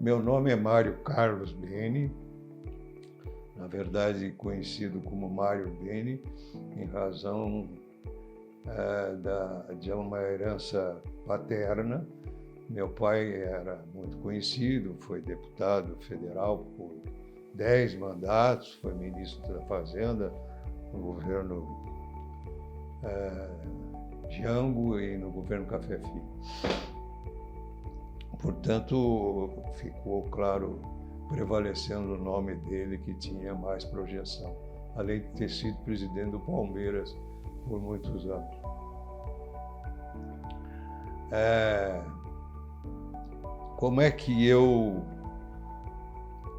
Meu nome é Mário Carlos Bene, na verdade conhecido como Mário Bene, em razão de uma herança paterna. Meu pai era muito conhecido, foi deputado federal por 10 mandatos, foi ministro da Fazenda no governo Jango e no governo Café Filho. Portanto, ficou claro, prevalecendo o nome dele, que tinha mais projeção, além de ter sido presidente do Palmeiras por muitos anos. Como é que eu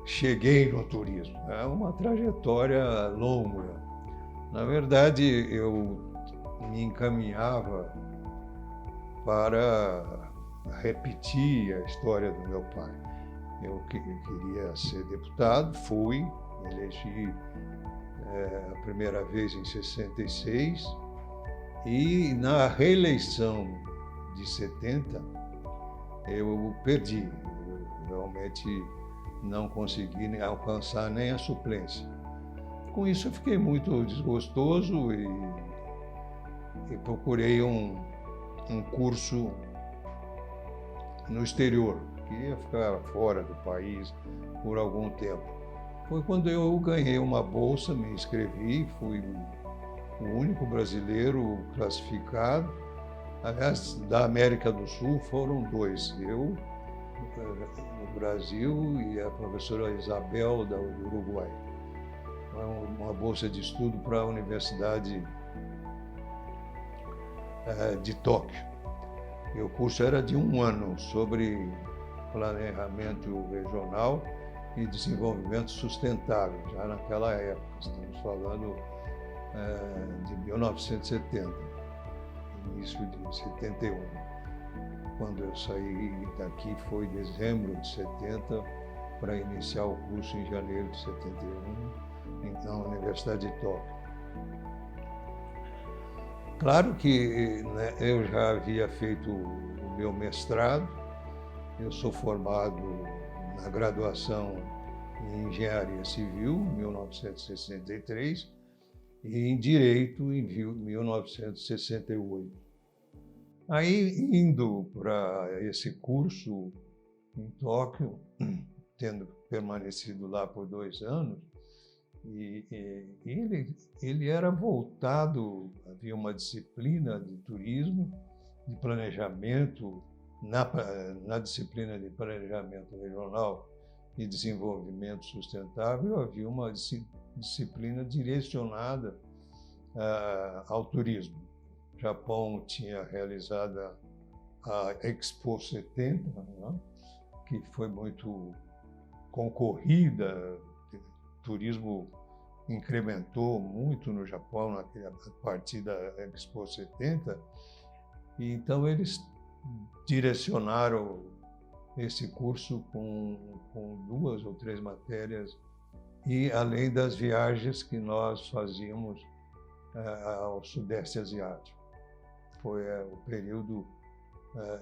cheguei no turismo? É uma trajetória longa. Na verdade, eu me encaminhava para repetir a história do meu pai. Eu queria ser deputado, fui, elegi a primeira vez em 66 e na reeleição de 70 eu perdi. Eu realmente não consegui alcançar nem a suplência. Com isso eu fiquei muito desgostoso e procurei um curso no exterior, queria ficar fora do país por algum tempo. Foi quando eu ganhei uma bolsa, me inscrevi, fui o único brasileiro classificado. Aliás, da América do Sul foram dois, eu no Brasil e a professora Isabel do Uruguai. Uma bolsa de estudo para a Universidade de Tóquio. E o curso era de 1 ano, sobre planejamento regional e desenvolvimento sustentável, já naquela época, estamos falando de 1970, início de 71. Quando eu saí daqui foi dezembro de 70, para iniciar o curso em janeiro de 71, na Universidade de Tóquio. Claro que eu já havia feito o meu mestrado, eu sou formado na graduação em Engenharia Civil, em 1963, e em Direito, em 1968. Aí, indo para esse curso em Tóquio, tendo permanecido lá por 2 anos, e ele era voltado, havia uma disciplina de turismo, de planejamento, na disciplina de planejamento regional e desenvolvimento sustentável, havia uma disciplina direcionada ao turismo. O Japão tinha realizado a Expo 70, né, que foi muito concorrida. O turismo incrementou muito no Japão a partir da Expo 70, e então eles direcionaram esse curso com 2 ou 3 matérias, e além das viagens que nós fazíamos ao Sudeste Asiático. Foi o período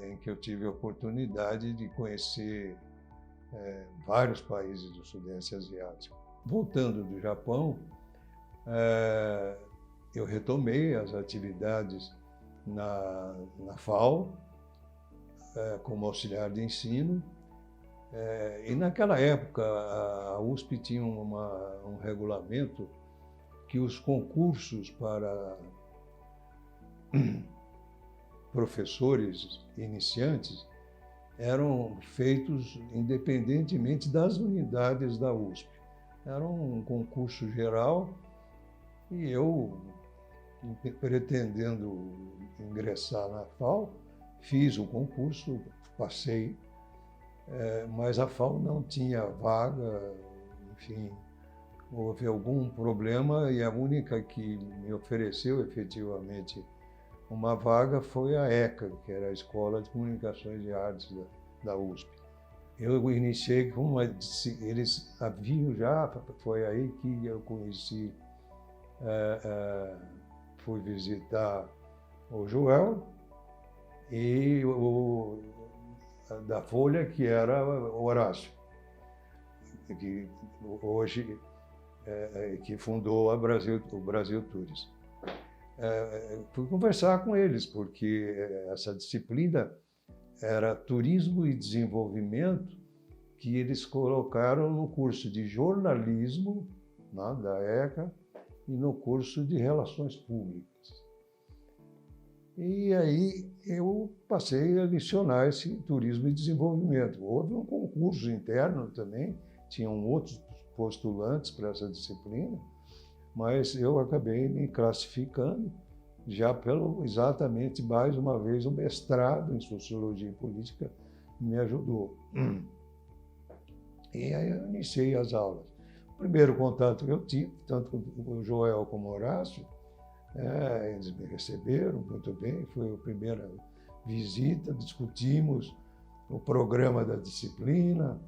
em que eu tive a oportunidade de conhecer vários países do Sudeste Asiático. Voltando do Japão, eu retomei as atividades na FAO, como auxiliar de ensino, e naquela época a USP tinha um regulamento que os concursos para professores iniciantes eram feitos independentemente das unidades da USP. Era um concurso geral e eu, pretendendo ingressar na FAO, fiz o concurso, passei, mas a FAO não tinha vaga, enfim, houve algum problema e a única que me ofereceu efetivamente uma vaga foi a ECA, que era a Escola de Comunicações e Artes da USP. Eu iniciei com eles haviam já, foi aí que eu conheci, fui visitar o Joel e da Folha, que era Horácio, que hoje que fundou o Brasil Tours. Fui conversar com eles, porque essa disciplina era Turismo e Desenvolvimento, que eles colocaram no curso de jornalismo, né, da ECA, e no curso de Relações Públicas. E aí eu passei a lecionar esse Turismo e Desenvolvimento. Houve um concurso interno também, tinham outros postulantes para essa disciplina, mas eu acabei me classificando já pelo, exatamente, mais uma vez, o mestrado em Sociologia e Política me ajudou. E aí eu iniciei as aulas. O primeiro contato que eu tive, tanto com o Joel como o Horácio, eles me receberam muito bem, foi a primeira visita, discutimos o programa da disciplina,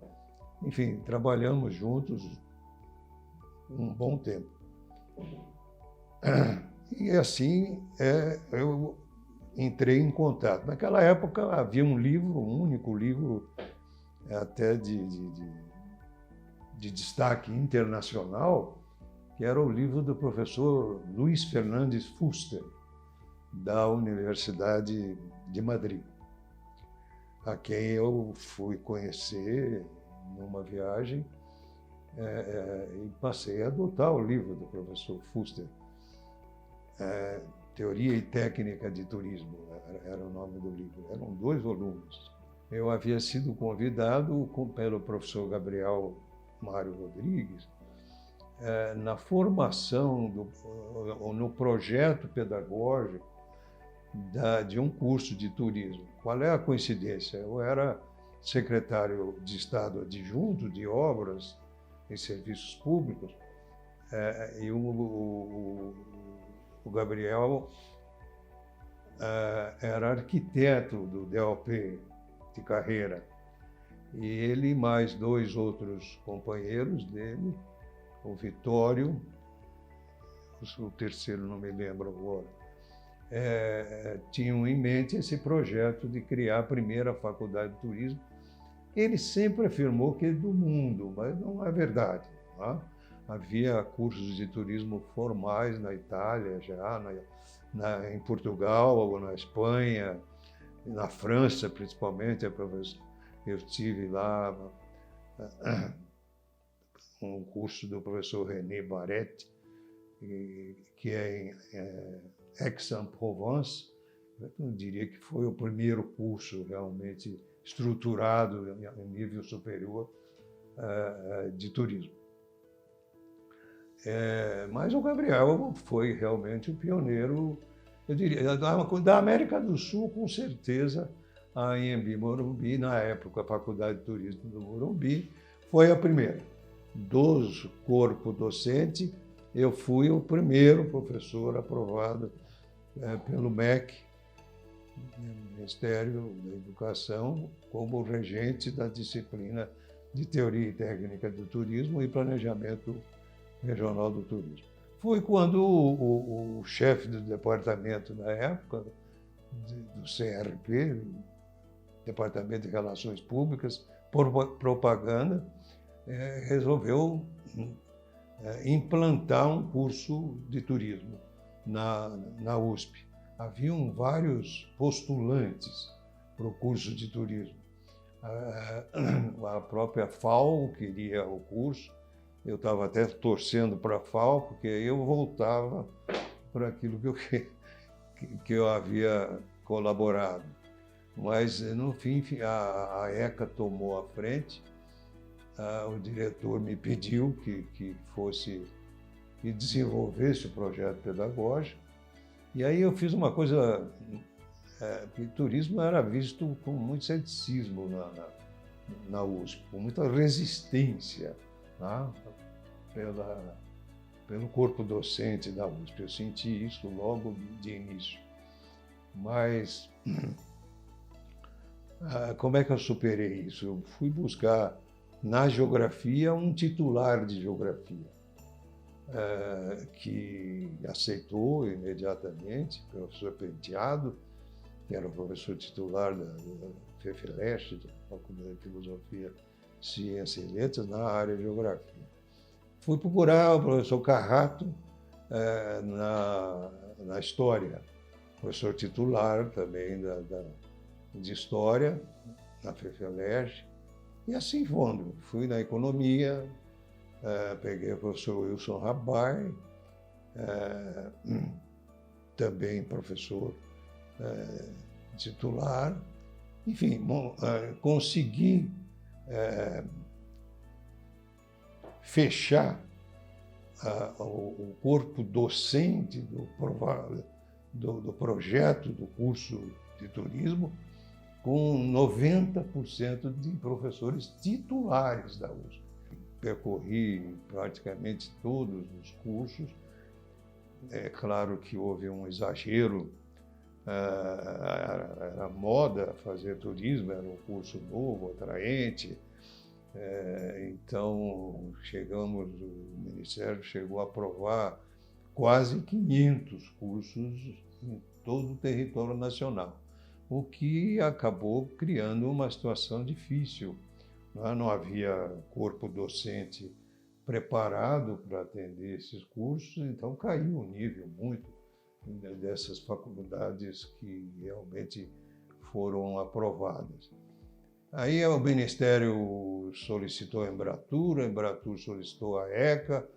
enfim, trabalhamos juntos um bom tempo. E assim eu entrei em contato. Naquela época havia um livro, um único livro, até de destaque internacional, que era o livro do professor Luiz Fernandes Fuster, da Universidade de Madrid, a quem eu fui conhecer numa viagem e passei a adotar o livro do professor Fuster. Teoria e Técnica de Turismo era o nome do livro. Eram 2 volumes. Eu havia sido convidado pelo professor Gabriel Mário Rodrigues na formação, no projeto pedagógico de um curso de turismo. Qual é a coincidência? Eu era secretário de Estado adjunto de Obras e Serviços Públicos e o Gabriel era arquiteto do DOP de carreira. E ele e mais 2 outros companheiros dele, o Vitório, o terceiro não me lembro agora, tinham em mente esse projeto de criar a primeira faculdade de turismo. Ele sempre afirmou que é do mundo, mas não é verdade. Tá? Havia cursos de turismo formais na Itália, já em Portugal, ou na Espanha, na França principalmente. Eu tive lá um curso do professor René Barrette, que é em Aix-en-Provence. Eu diria que foi o primeiro curso realmente estruturado em nível superior de turismo. Mas o Gabriel foi realmente o pioneiro, eu diria, da América do Sul, com certeza. A Anhembi Morumbi, na época, a Faculdade de Turismo do Morumbi, foi a primeira. Do corpo docente, eu fui o primeiro professor aprovado pelo MEC, Ministério da Educação, como regente da disciplina de Teoria e Técnica do Turismo e Planejamento Regional do Turismo. Foi quando o chefe do departamento na época, do CRP, Departamento de Relações Públicas, Propaganda, resolveu implantar um curso de turismo na USP. Haviam vários postulantes para o curso de turismo. A própria FAO queria o curso, eu estava até torcendo para a FAO, porque eu voltava para aquilo que eu havia colaborado. Mas, no fim, a ECA tomou a frente, o diretor me pediu que desenvolvesse o projeto pedagógico, e aí eu fiz uma coisa, que turismo era visto com muito ceticismo na USP, com muita resistência, tá? Pelo corpo docente da USP. Eu senti isso logo de início. Mas como é que eu superei isso? Eu fui buscar na geografia um titular de geografia, que aceitou imediatamente, o professor Penteado, que era o professor titular da FEFELESH, da Faculdade de Filosofia, Ciência e Letras, na área de Geografia. Fui procurar o professor Carrato na História, professor titular também de História, na FEFELESH, e assim fui na Economia, peguei o professor Wilson Rabai, também professor titular. Enfim, consegui fechar o corpo docente do projeto do curso de turismo com 90% de professores titulares da USP. Percorri praticamente todos os cursos. É claro que houve um exagero, era moda fazer turismo, era um curso novo, atraente. Então, o Ministério chegou a aprovar quase 500 cursos em todo o território nacional, o que acabou criando uma situação difícil. Não havia corpo docente preparado para atender esses cursos, então caiu o nível muito dessas faculdades que realmente foram aprovadas. Aí o Ministério solicitou a Embratur solicitou a ECA,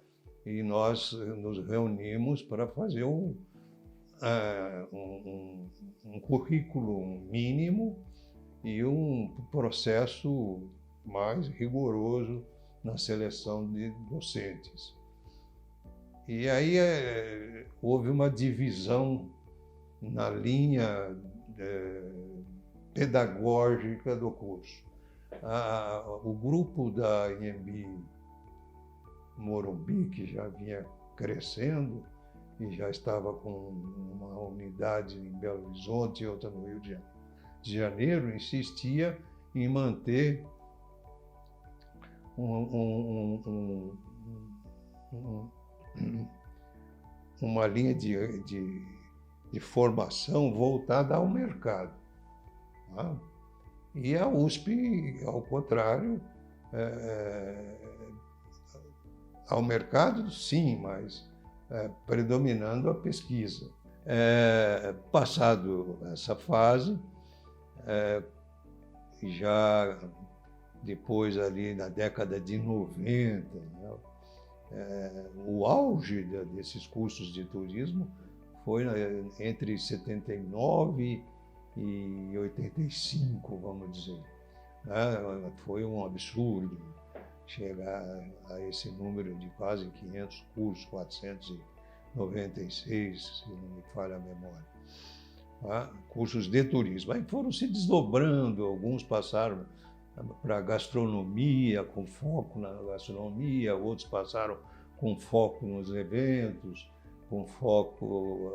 e nós nos reunimos para fazer um currículo mínimo e um processo mais rigoroso na seleção de docentes. E aí houve uma divisão na linha pedagógica do curso. O grupo da Anhembi Morumbi, que já vinha crescendo e já estava com uma unidade em Belo Horizonte e outra no Rio de Janeiro, insistia em manter uma linha de formação voltada ao mercado. Tá? E a USP, ao contrário, ao mercado, sim, mas predominando a pesquisa. Passado essa fase, já depois ali na década de 90, né, o auge desses cursos de turismo foi entre 79 e 85, vamos dizer. Foi um absurdo chegar a esse número de quase 500 cursos, 496, se não me falha a memória. Cursos de turismo. Aí foram se desdobrando, alguns passaram para gastronomia, com foco na gastronomia, outros passaram com foco nos eventos, com foco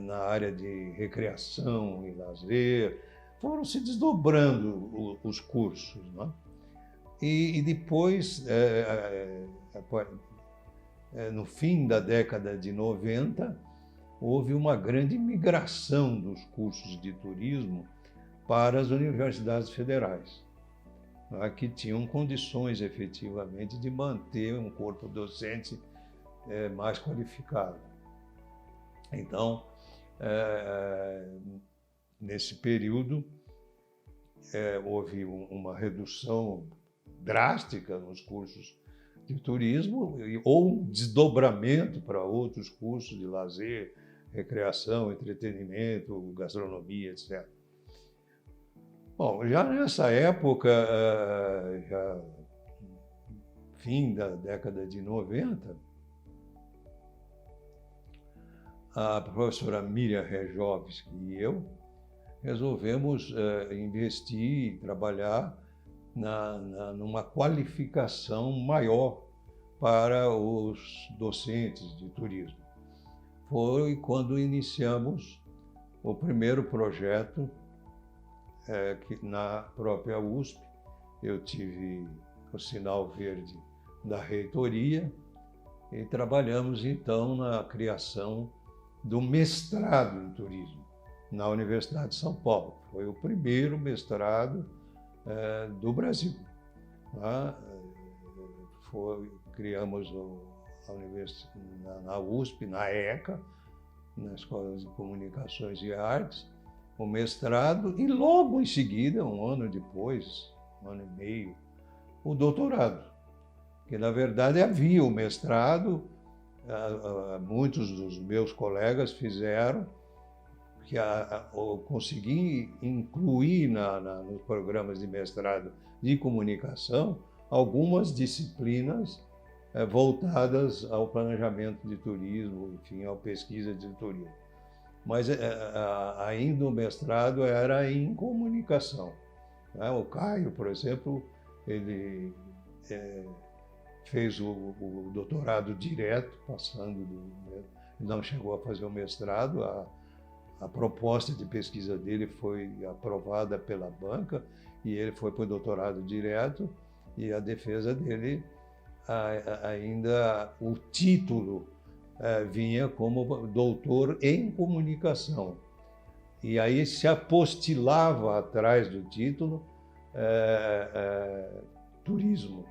na área de recreação e lazer. Foram se desdobrando os cursos, né? E depois, no fim da década de 90, houve uma grande migração dos cursos de turismo para as universidades federais, né, que tinham condições, efetivamente, de manter um corpo docente mais qualificado. Então, nesse período, houve uma redução drástica nos cursos de turismo ou um desdobramento para outros cursos de lazer, recreação, entretenimento, gastronomia, etc. Bom, já nessa época, já fim da década de 90, a professora Miriam Rejovski e eu resolvemos investir e trabalhar numa qualificação maior para os docentes de turismo. Foi quando iniciamos o primeiro projeto que na própria USP. Eu tive o sinal verde da reitoria e trabalhamos então na criação do mestrado em turismo. na Universidade de São Paulo. Foi o primeiro mestrado do Brasil. Tá? Criamos a universidade, na USP, na ECA, na Escola de Comunicações e Artes, o mestrado, e logo em seguida, um ano depois, um ano e meio, o doutorado. Que, na verdade, havia o mestrado, muitos dos meus colegas fizeram, que eu consegui incluir nos programas de mestrado de comunicação algumas disciplinas voltadas ao planejamento de turismo, enfim, à pesquisa de turismo. Mas ainda o mestrado era em comunicação. Né? O Caio, por exemplo, ele fez o doutorado direto, não chegou a fazer o mestrado. A proposta de pesquisa dele foi aprovada pela banca e ele foi para o doutorado direto, e a defesa dele, ainda o título vinha como doutor em comunicação. E aí se apostilava atrás do título turismo.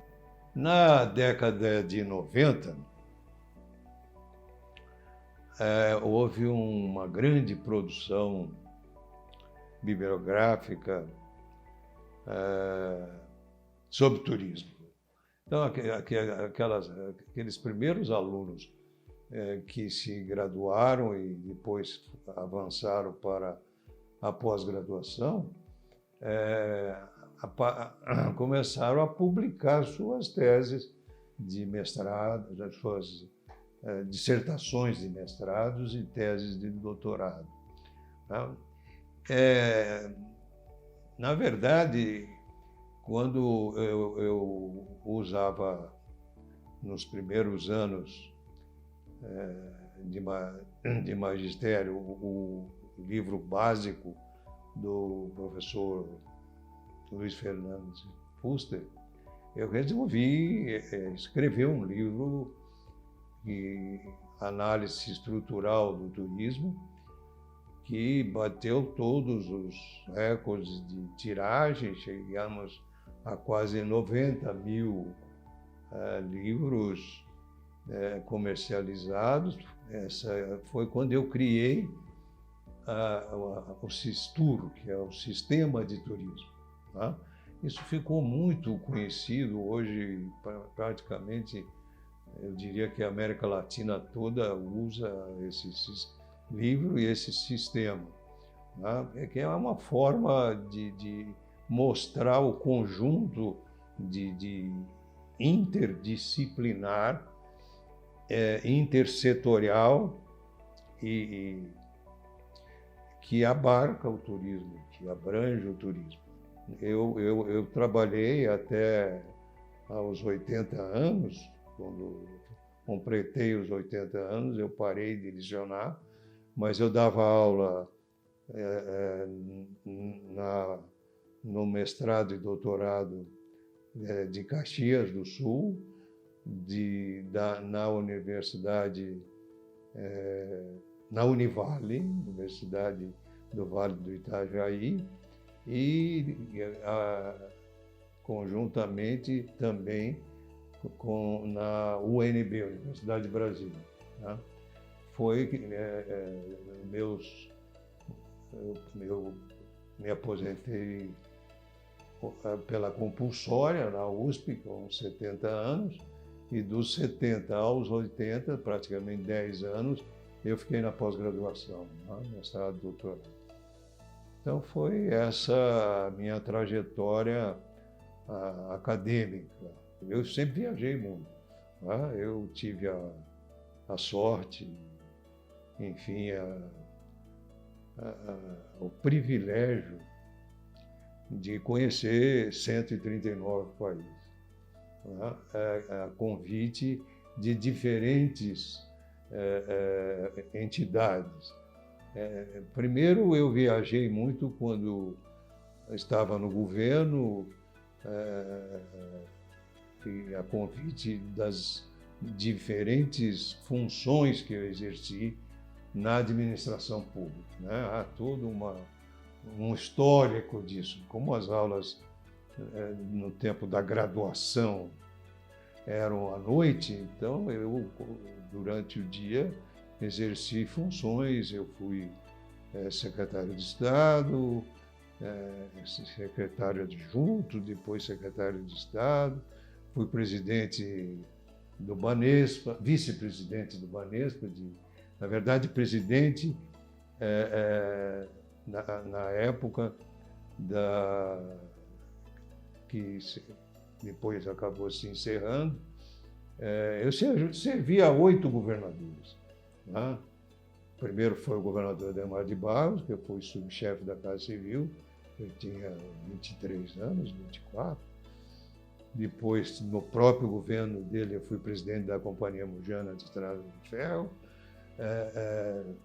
Na década de 90, houve uma grande produção bibliográfica sobre turismo. Então, aqueles primeiros alunos que se graduaram e depois avançaram para a pós-graduação, começaram a publicar suas teses de mestrado, as suas dissertações de mestrados e teses de doutorado. Tá? Na verdade, quando eu usava, nos primeiros anos de magistério, o livro básico do professor Luiz Fernando Fuster, eu resolvi escrever um livro de análise estrutural do turismo, que bateu todos os recordes de tiragem. Chegamos a quase 90 mil livros comercializados. Essa foi quando eu criei o Sistur, que é o Sistema de Turismo. Tá? Isso ficou muito conhecido hoje, praticamente, eu diria que a América Latina toda usa esse livro e esse sistema, né? Que é uma forma de mostrar o conjunto de interdisciplinar, intersetorial e que abarca o turismo, que abrange o turismo. Eu trabalhei até aos 80 anos, quando completei os 80 anos, eu parei de lecionar, mas eu dava aula no mestrado e doutorado de Caxias do Sul, na universidade, na Univale, Universidade do Vale do Itajaí, e conjuntamente também na UNB, Universidade de Brasília. Tá? Eu me aposentei pela compulsória na USP, com 70 anos, e dos 70 aos 80, praticamente 10 anos, eu fiquei na pós-graduação, mestrado e doutorado. Então foi essa a minha trajetória acadêmica. Eu sempre viajei muito. Tá? Eu tive a sorte, enfim, o privilégio de conhecer 139 países, a convite de diferentes entidades. Primeiro, eu viajei muito quando estava no governo, e a convite das diferentes funções que eu exerci na administração pública, né? Há todo um histórico disso, como as aulas no tempo da graduação eram à noite, então eu, durante o dia, exerci funções, eu fui secretário de Estado, secretário adjunto, depois secretário de Estado, fui presidente do Banespa, vice-presidente do Banespa, na verdade, presidente na época que depois acabou se encerrando. Eu servi a 8 governadores. Né? Primeiro foi o governador Adhemar de Barros, que eu fui subchefe da Casa Civil, eu tinha 23 anos, 24. Depois, no próprio governo dele, eu fui presidente da Companhia Mujana de Estrada de Ferro,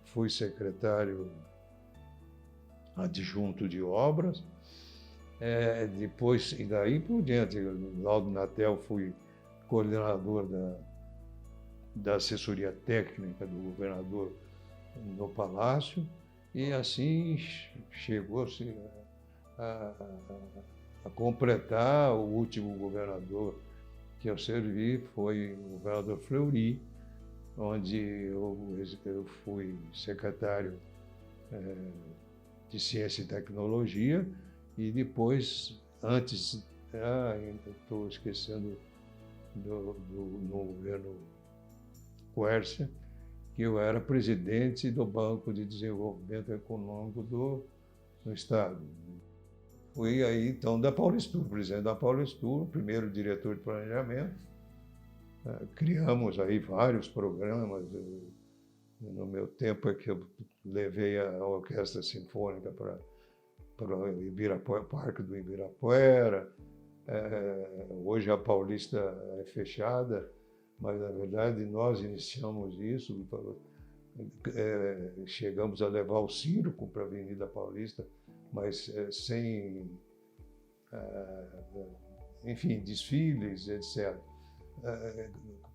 fui secretário adjunto de obras, depois, e daí por diante, lá do Natel, fui coordenador da assessoria técnica do governador no Palácio, e assim chegou-se a completar. O último governador que eu servi foi o governador Fleury, onde eu fui secretário de Ciência e Tecnologia, e depois, antes, estou esquecendo, no governo Quércia, que eu era presidente do Banco de Desenvolvimento Econômico do Estado. Fui aí, então, da Paulistur, presidente da Paulistur, primeiro diretor de planejamento. Criamos aí vários programas. No meu tempo é que eu levei a Orquestra Sinfônica para o Parque do Ibirapuera. Hoje a Paulista é fechada, mas, na verdade, nós iniciamos isso. Chegamos a levar o circo para a Avenida Paulista, mas sem, enfim, desfiles, etc.,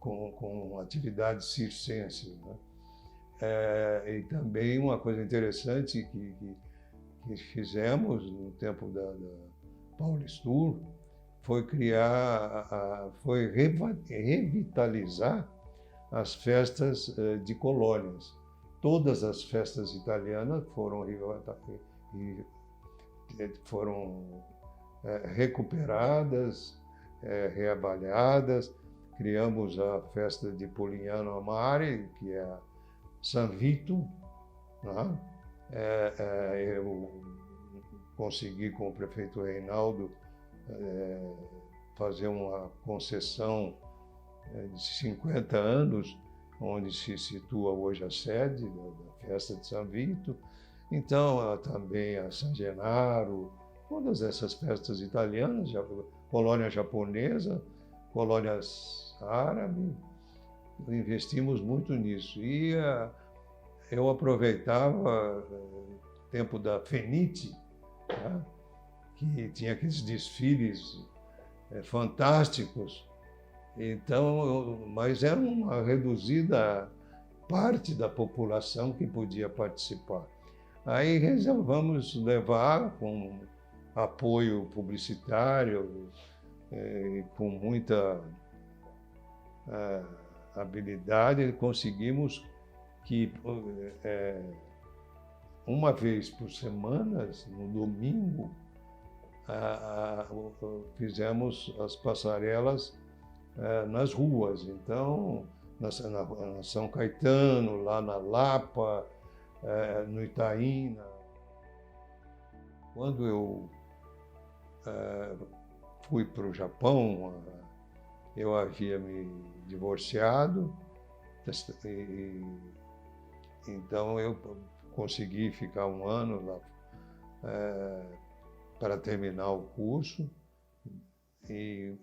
com atividades circenses, né? E também uma coisa interessante que fizemos no tempo da Paulistur foi foi revitalizar as festas de colônias. Todas as festas italianas foram recuperadas, reavaliadas. Criamos a festa de Polignano Amari, que é a San Vito, né? Eu consegui, com o prefeito Reinaldo, fazer uma concessão de 50 anos, onde se situa hoje a sede da festa de San Vito. Então, também a San Genaro, todas essas festas italianas, colônia japonesa, colônias árabes, investimos muito nisso. E eu aproveitava o tempo da Fenite, tá? Que tinha aqueles desfiles fantásticos. Então, mas era uma reduzida parte da população que podia participar. Aí resolvemos levar, com apoio publicitário, com muita habilidade, conseguimos que uma vez por semana, no domingo, fizemos as passarelas nas ruas. Então, na São Caetano, lá na Lapa, no Itaim. Quando eu fui para o Japão, eu havia me divorciado, então eu consegui ficar um ano lá para terminar o curso. E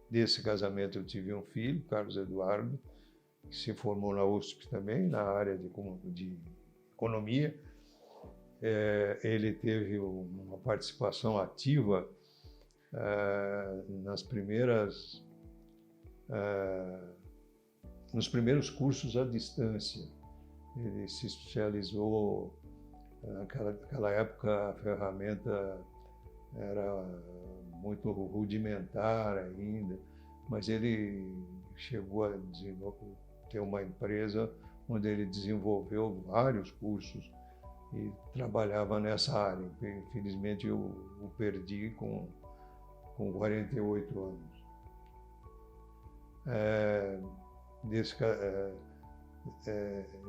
desse casamento eu tive um filho, Carlos Eduardo, que se formou na USP também, na área de economia. Ele teve uma participação ativa nos primeiros cursos à distância. Ele se especializou, naquela época a ferramenta era muito rudimentar ainda, mas ele chegou a ter uma empresa onde ele desenvolveu vários cursos e trabalhava nessa área. Infelizmente eu o perdi com 48 anos.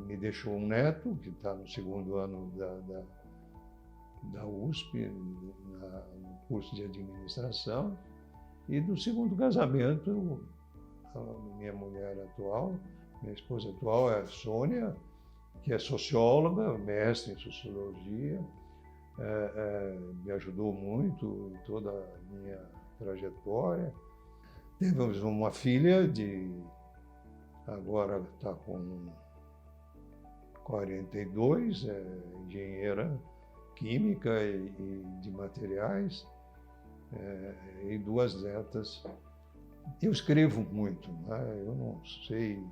Me deixou um neto, que está no segundo ano da USP, no curso de administração, e do segundo casamento, a minha mulher atual, minha esposa atual é a Sônia, que é socióloga, mestre em sociologia, me ajudou muito em toda a minha trajetória. Tivemos uma filha agora está com 42, engenheira química e de materiais, e 2 netas. Eu escrevo muito, né? Eu não sei,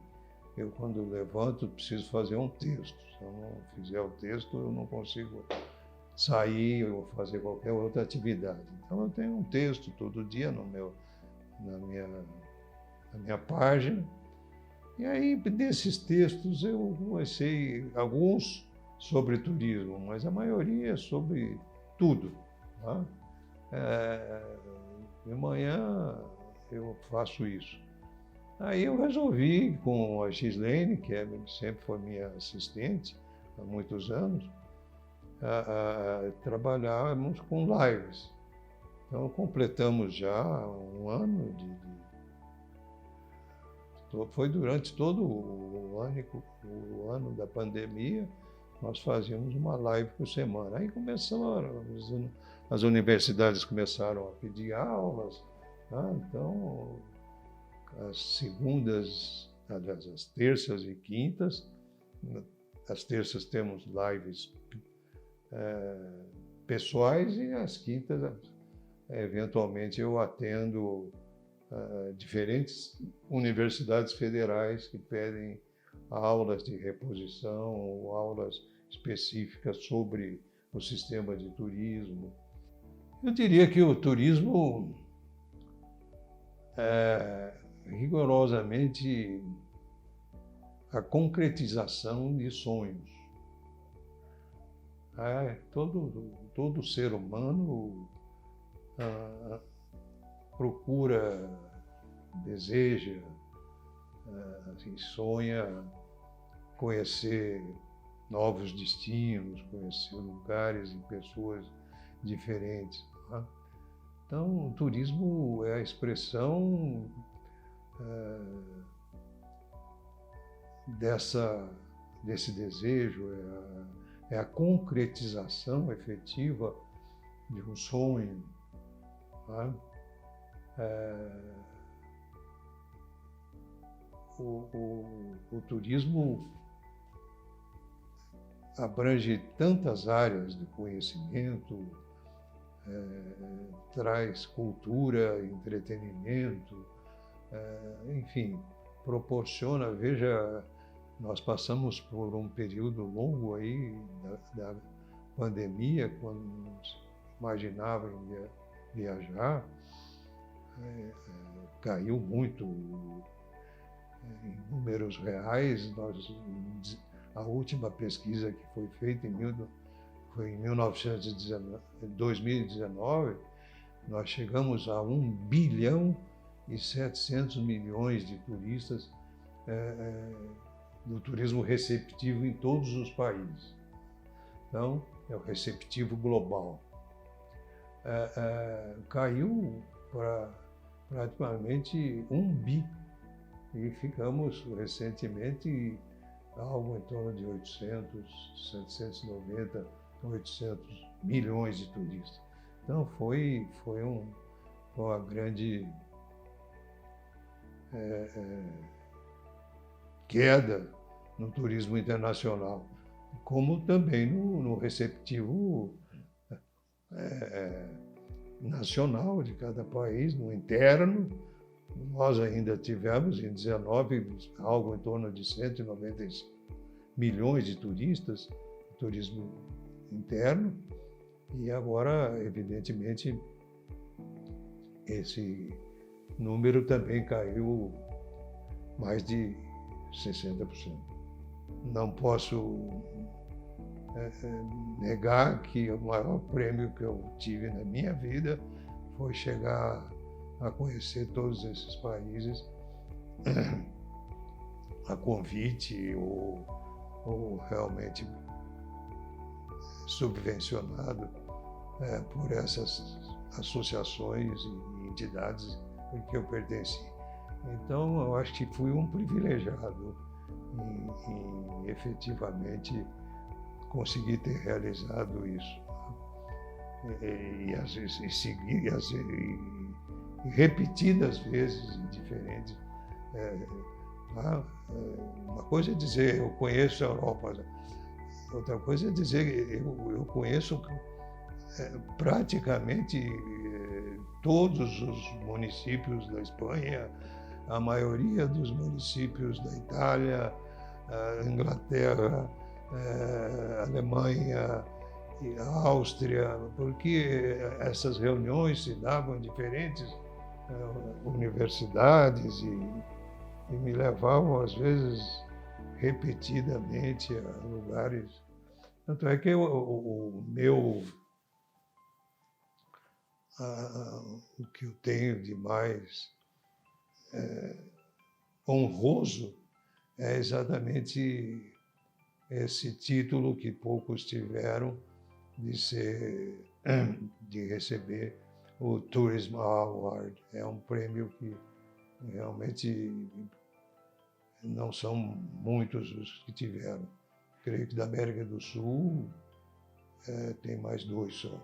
eu quando levanto preciso fazer um texto. Se eu não fizer o texto, eu não consigo sair ou fazer qualquer outra atividade. Então eu tenho um texto todo dia na minha página. E aí, desses textos, eu comecei alguns sobre turismo, mas a maioria é sobre tudo. Tá? De manhã eu faço isso. Aí eu resolvi, com a Gislene, que sempre foi minha assistente há muitos anos, trabalharmos com lives. Então, completamos já um ano foi durante todo o ano da pandemia, nós fazíamos uma live por semana. Aí as universidades começaram a pedir aulas, tá? Então, as terças e quintas, as terças temos lives pessoais e as quintas, eventualmente, eu atendo diferentes universidades federais que pedem aulas de reposição ou aulas específicas sobre o sistema de turismo. Eu diria que o turismo é rigorosamente a concretização de sonhos. Todo ser humano procura, deseja, sonha conhecer novos destinos, conhecer lugares e pessoas diferentes. Tá? Então, o turismo é a expressão desse desejo, é a concretização efetiva de um sonho. Tá? O turismo abrange tantas áreas de conhecimento, traz cultura, entretenimento, enfim, proporciona, veja, nós passamos por um período longo aí da pandemia, quando nos imaginava em viajar, caiu muito em números reais. A última pesquisa que foi feita foi em 2019, nós chegamos a 1 bilhão e 700 milhões de turistas do turismo receptivo em todos os países. Então, é o receptivo global. Caiu para praticamente 1 bi e ficamos recentemente algo em torno de 790, 800 milhões de turistas. Então foi uma grande queda no turismo internacional, como também no receptivo nacional de cada país, no interno. Nós ainda tivemos, em 19, algo em torno de 195 milhões de turistas, turismo interno, e agora, evidentemente, esse número também caiu mais de 60%. Não posso negar que o maior prêmio que eu tive na minha vida foi chegar a conhecer todos esses países a convite ou realmente subvencionado por essas associações e entidades em que eu pertenci. Então, eu acho que fui um privilegiado em efetivamente conseguir ter realizado isso. E às vezes, e repetidas vezes em diferentes. Uma coisa é dizer eu conheço a Europa, outra coisa é dizer eu conheço praticamente todos os municípios da Espanha, a maioria dos municípios da Itália, Inglaterra, Alemanha, e Áustria, porque essas reuniões se davam em diferentes universidades e me levavam, às vezes, repetidamente a lugares. Tanto é que o que eu tenho de mais honroso é exatamente esse título que poucos tiveram de receber o Tourism Award. É um prêmio que realmente não são muitos os que tiveram. Creio que da América do Sul tem mais 2 só.